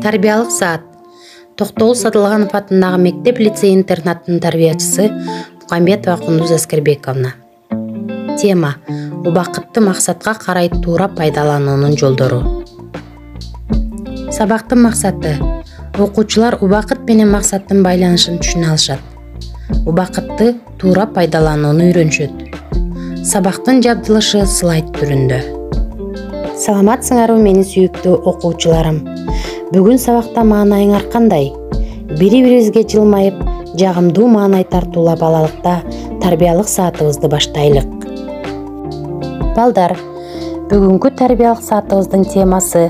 Тарбиялык саат. Токтогул Садылганов атындагы мектеп-лицей интернаттын тарбиячысы Мукамбетова Кундуз Аскербековна. Тема: убакытты максатка карай туура пайдалануунун жолдору. Сабактын максаты: окуучулар убакыт менен максаттын байланышын түшүнө алышат. Убакытты туура пайдаланууну үйрөнүшөт. Сабактын жабдылышы слайд түрүндө. Саламатсыңарбы менин сүйүктүү окуучуларым. Бүгүн сабакта маанайыңар кандай? Бири-бирибизге жылмайып, жагымдуу маанай тартуулап алалыкта тарбиялык саатыбызды баштайлык. Балдар, бүгүнкү тарбиялык саатыбыздын темасы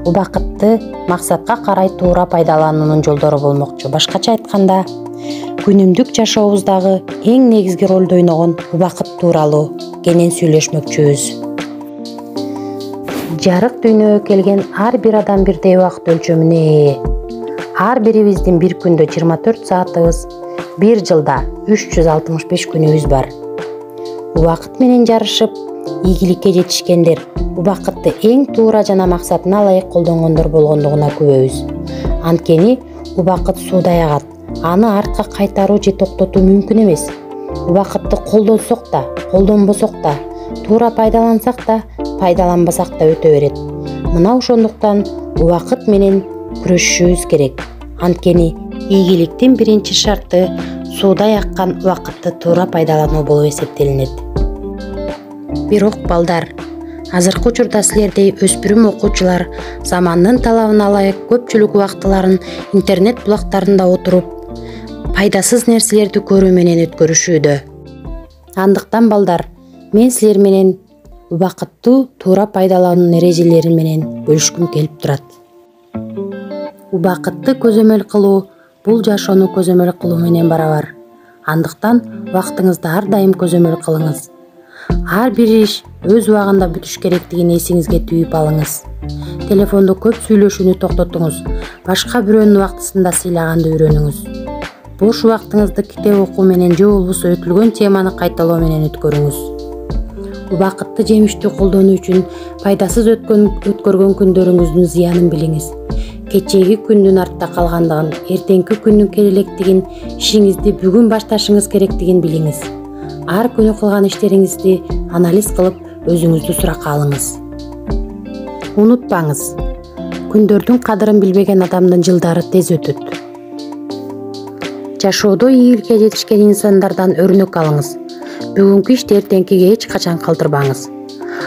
убакытты максатка карай туура пайдалануунун жолдору болмокчу. Башкача айтканда, күнүмдүк жашообуздагы эң негизги ролду ойногон убакыт тууралуу кенен сүйлөшмөкчүбүз. Жарык дүйнөгө келген ар бир адам бирдей убакыт өлчөмүнө ээ. Ар бирибиздин bir күндө 24 саатыбыз, bir жылда 365 күнүбүз бар. Убакыт менен жарышып, ийгиликке жетишкендер убакытты эң туура жана максатына ылайык колдонгондор болгондугуна күбөбүз. Анткени убакыт суудай агат. Аны артка кайтаруу же токтотуу мүмкүн эмес. Убакытты колдонсок да, колдонбосок да, туура пайдалансак да, пайдаланбасак да өтө берет. Мына ошондуктан убакыт менен күрөшүшүбүз керек. Анткени ийгиликтин биринчи шарты суудай аккан убакытты туура пайдалануу болуп эсептелинет. Бирок балдар, азыркы учурда силердей өспүрүм окуучулар замандын талабына ылайык көпчүлүк убактыларын интернет булактарында отуруп, пайдасыз нерселерди көрүү менен өткөрүшүүдө. Андыктан балдар, мен силер менен убакытты туура пайдалануу эрежелери менен бөлүшкүм келип турат. Убакытты көзөмөл кылуу бул жашоону көзөмөл кылуу менен барабар. Андыктан убактыңызды ар дайым көзөмөл кылыңыз. Ар бир иш өз убагында бүтүш керектигин эсиңизге түйүп алыңыз. Телефондо көп сүйлөшүүнү токтотуңуз. Башка бирөөнүн убактысында сыйлаганды үйрөнүңүз. Бош убактыңызды китеп окуу менен же болбосо өтүлгөн теманы кайталоо менен өткөрүңүз. Убакытты жемиштүү колдонуу үчүн пайдасыз өткөргөн күндөрүңүздүн зыянын билиңиз. Кечеги күндүн артта калгандыгын, эртеңки күндүн келелектигин, ишиңизди бүгүн башташыңыз керектигин билиңиз. Ар күнү кылган иштериңизди анализ кылып, өзүңүздү суракка алыңыз. Унутпаңыз, күндөрдүн кадырын билбеген адамдын жылдары тез өтөт. Жашоодо ийгиликке жетишкен инсандардан өрнөк алыңыз. Бүгүнкү ишти эртеңкиге эч качан калтырбаңыз.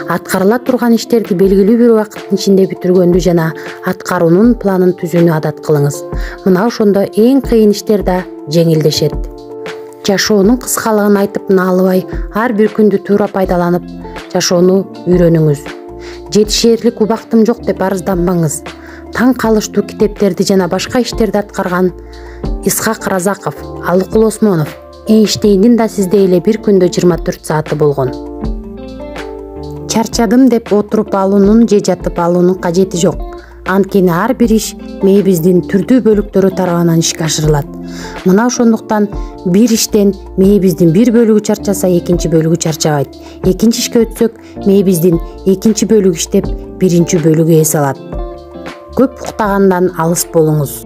Аткарыла турган иштерди белгилүү бир убакыттын ичинде бүтүргөндү жана аткаруунун планын түзүүнү адат кылыңыз. Мына ошондо эң кыйын иштер да жеңилдешет. Жашоонун кыскалыгын айтып наалыбай, ар бир күндү туура пайдаланып, жашоону үйрөнүңүз. Жетишээрлик убактым жок деп арызданбаңыз. Таң калыштуу китептерди жана башка иштерди аткарган Исхак Разаков, Алыкул Осмонов, Эйнштейндин да сиздей эле bir күндө 24 сааты болгон. Чарчадым деп отуруп алуунун же жатып алуунун кажети жок. Анткени ар бир иш мээбиздин түрдүү бөлүктөрү тарабынан ишке ашырылат. Мына ошондуктан бир иштен мээбиздин bir бөлүгү чарчаса, экинчи бөлүгү чарчабайт. Экинчи ишке өтсөк, мээбиздин экинчи бөлүгү иштеп, биринчи бөлүгү эс алат. Көп уктагандан алыс болуңуз.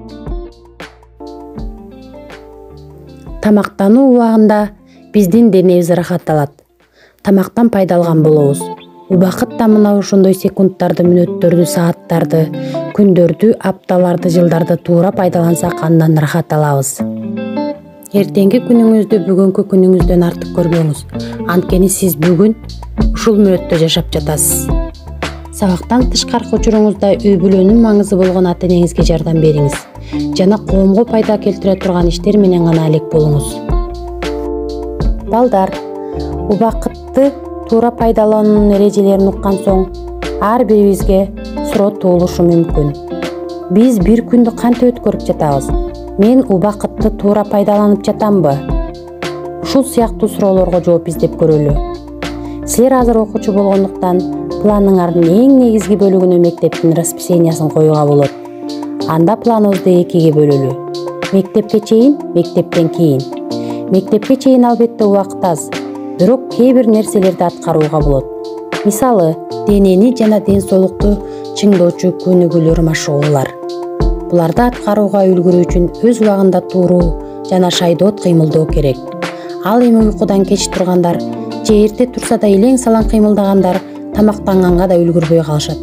Тамактануу убагында биздин денебиз ырахат алат. Тамактан пайда алган болобуз. Убакыт да мына ошондой секундтарды, мүнөттөрдү, сааттарды, күндөрдү, апталарды, жылдарды туура пайдалансак андан ырахат алабыз. Эртеңки күнүңүздү бүгүнкү күнүңүздөн артык көрбөңүз. Анткени сиз бүгүн ушул мүнөттө жашап жатасыз. Сабактан тышкаркы учуруңузда үй бүлөнүн маңызы болгон ата-энеңизге жардам бериңиз жана коомго пайда келтире турган иштер менен гана алек болуңуз. Балдар, убакытты туура пайдалануунун эрежелерин уккан соң, ар бирибизге суроо туулушу мүмкүн. Биз bir күндү кантип өткөрүп жатабыз? Мен убакытты туура пайдаланып жатамбы? Ушул сыяктуу суроолорго жооп издеп көрөлү. Силер азыр окуучу болгондуктан планыңардын эң негизги бөлүгүнө мектептин расписаниясын коюуга болот. Анда планыбызды экиге бөлөлү. Мектепке чейин, мектептен кийин. Мектепке чейин албетте убакыт аз, бирок кээ бир нерселерди аткарууга болот. Мисалы, денени жана ден соолукту чыңдоочу көнүгүүлөр машыгуулар. Буларды аткарууга үлгүрүү үчүн өз убагында тууруу жана шайдоот кыймылдоо керек. Ал эми уйкудан кеч тургандар же эрте турса да илең салаң кыймылдагандар тамактанганга да үлгүрбөй калышат.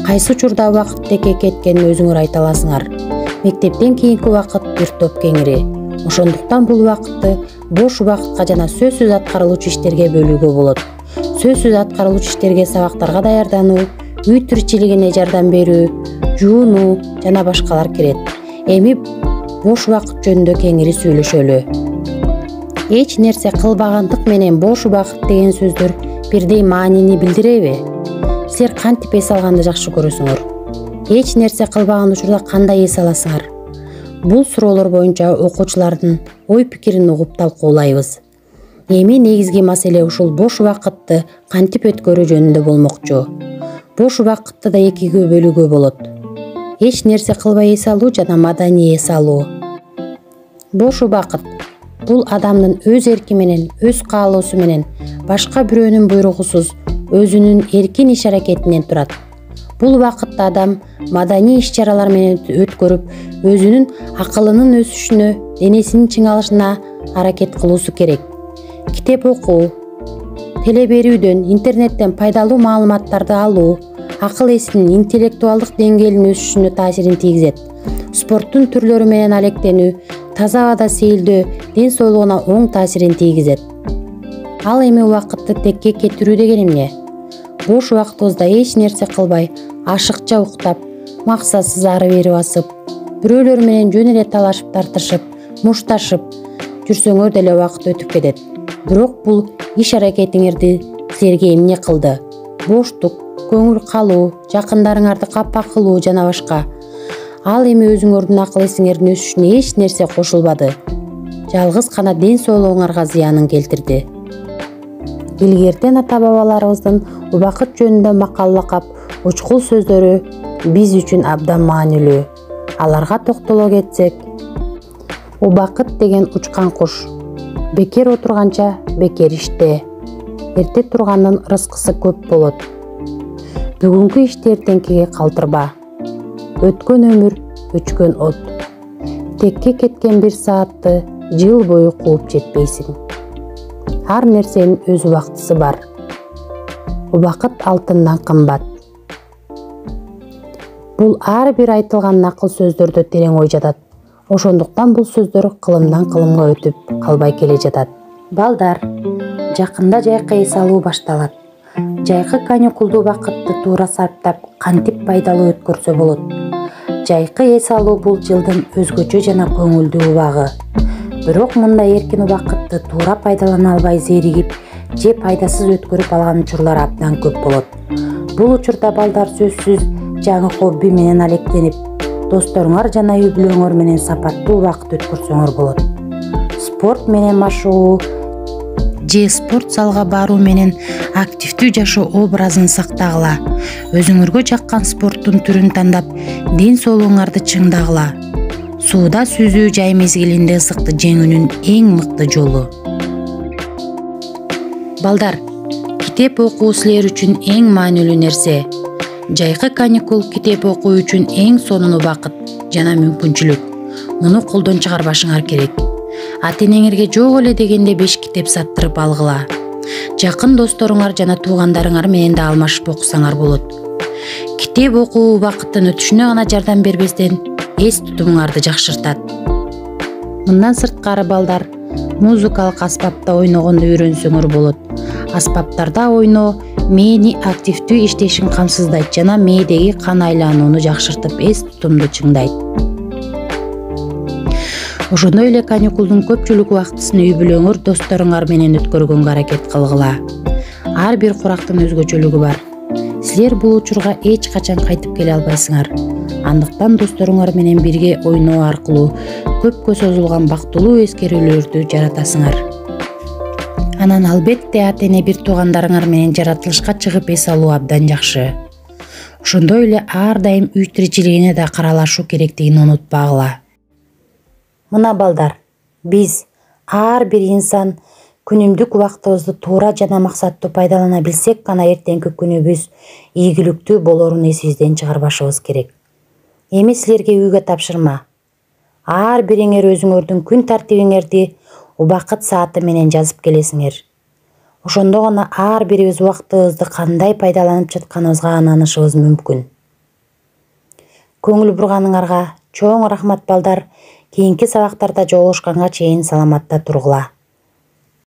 Кайсы учурда убакыт теке кеткенин өзүңөр айта аласыңар. Мектептен кийинки убакыт бир топ кеңири. Ошондуктан бул убакытты бош убакытка жана сөзсүз аткарылуучу иштерге бөлүүгө болот. Сөзсүз аткарылуучу иштерге сабактарга даярдануу, үй тиричилигине жардам берүү, жуунуу жана башкалар кирет. Эми бош убакыт жөнүндө кеңири сүйлөшөлү. Эч нерсе кылбагандык менен бош убакыт деген сөздөр бирдей маанини билдиреби? Силер кантип эс алганды жакшы көрөсүңөр? Эч нерсе кылбаган учурда кандай эс аласыңар? Бул суроолор боюнча окуучулардын ой пикирин угуп талкуулайбыз. Эми негизги маселе ушул бош убакытты кантип өткөрүү жөнүндө болмокчу. Бош убакытты да экиге бөлүүгө болот. Эч нерсе кылбай эс алуу жана маданий эс алуу. Бош убакыт бул адамдын өз эрки менен, өз каалоосу менен, башка бирөөнүн буйругусуз өзүнүн эркин иш-аракетинен турат. Бул убакытта адам маданий иш-чаралар менен өткөрүп, өзүнүн акылынын өсүшүнө, денесинин чыңалышына аракет кылуусу керек. Китеп окуу, теле берүүдөн, интернеттен пайдалуу маалыматтарды алуу, акыл эсинин интеллектуалдык деңгээлинин өсүшүнө таасирин тийгизет. Спорттун түрлөрү менен алектенүү, таза абада сейилдөө ден соолугуна оң таасирин тийгизет. Ал эми убакытты текке кетирүү деген эмне? Бош убактыбызда эч нерсе кылбай, ашыкча уктап, максатсыз ары бери басып, бирөөлөр менен жөн эле талашып тартышып, мушташып жүрсөңөр деле убакыт өтүп кетет. Бирок бул иш-аракетиңерди силерге эмне кылды? Боштук, көңүл калуу, жакындарыңарды капа кылуу жана башка. Ал эми өзүңөрдүн акыл эсиңердин өсүшүнө эч нерсе кошулбады. Жалгыз гана ден соолугуңарга зыянын келтирди. Илгертен ата-бабаларыбыздын убакыт жөнүндө макаллакап учкул сөздөрү биз үчүн абдан маанилүү. Аларга токтоло кетсек, убакыт деген учкан куш. Бекер отурганча бекер иште. Эрте тургандын рызкысы көп болот. Бүгүнкү ишти эртеңкиге калтырба. Өткөн өмүр өчкөн от. Текке кеткен бир саатты жыл бою кууп жетпейсиң. Ар нерсенин өз убактысы бар. Убакыт алтындан кымбат. Бул ар бир айтылган накыл сөздөрдө терең ой жатат. Ошондуктан бул сөздөр кылымдан кылымга өтүп калбай келе жатат. Балдар, жакында жайкы эс алуу башталат. Жайкы каникулдуу убакытты туура сарптап, кантип пайдалуу өткөрсө болот? Жайкы эс алуу бул жылдын өзгөчө жана көңүлдүү убагы. Бирок мындай эркин убакытты туура пайдалана албай зеригип же пайдасыз өткөрүп алган учурлар абдан көп болот. Бул учурда балдар сөзсүз жаңы хобби менен алектенип, досторуңар жана үй бүлөңөр менен сапаттуу убакыт өткөрсөңөр болот. Спорт менен машыгуу же спорт залга баруу менен активдүү жашоо образын сактагыла. Өзүңөргө жаккан спорттун түрүн тандап, ден соолугуңарды чыңдагыла. Сууда сүзүү жай мезгилинде ысыкты жеңүүнүн эң мыкты жолу. Балдар, китеп окуу силер үчүн эң маанилүү нерсе. Жайкы каникул китеп окуу үчүн эң сонун убакыт жана мүмкүнчүлүк. Муну колдон чыгарбашыңар керек. Ата-энеңерге жок эле дегенде 5 китеп саттырып алгыла. Жакын досторуңар жана туугандарыңар менен да алмашып окусаңар болот. Китеп окуу убакыттын өтүшүнө гана жардам бербестен, эс тутумуңарды жакшыртат. Мындан сырткары балдар, музыкалык аспапта ойногонду үйрөнсөңөр болот. Аспаптарда ойноо мээни активдүү иштешин камсыздайт жана мээдеги кан айланууну жакшыртып, эс тутумду чыңдайт. Ошондой эле каникулдун көпчүлүк убактысын үй бүлөңөр, досторуңар менен өткөргөнгө аракет кылгыла. Ар бир курактын өзгөчөлүгү бар. Силер бул учурга эч качан кайтып келе албайсыңар. Андыктан досторуңар менен бирге ойноо аркылуу көпкө созулган бактылуу эскерүүлөрдү жаратасыңар. Анан албетте ата-эне бир туугандарыңар менен жаратылышка чыгып эс алуу абдан жакшы. Ошондой эле ар дайым үй тиричилигине да каралашуу керектигин унутпагыла. Мына балдар, биз ар бир инсан күнүмдүк убактыбызды туура жана максаттуу пайдалана билсек гана эртеңки күнүбүз ийгиликтүү болорун эсибизден чыгарбашыбыз керек. Эми силерге үйгө тапшырма. Ар бириңер өзүңөрдүн күн тартибиңерди убакыт сааты менен жазып келесиңер. Ошондо гана ар бирибиз убактыбызды кандай пайдаланып жатканыбызга ынанышыбыз мүмкүн. Көңүл бурганыңарга чоң рахмат балдар. Кийинки сабактарда жолугушканга чейин саламатта тургула.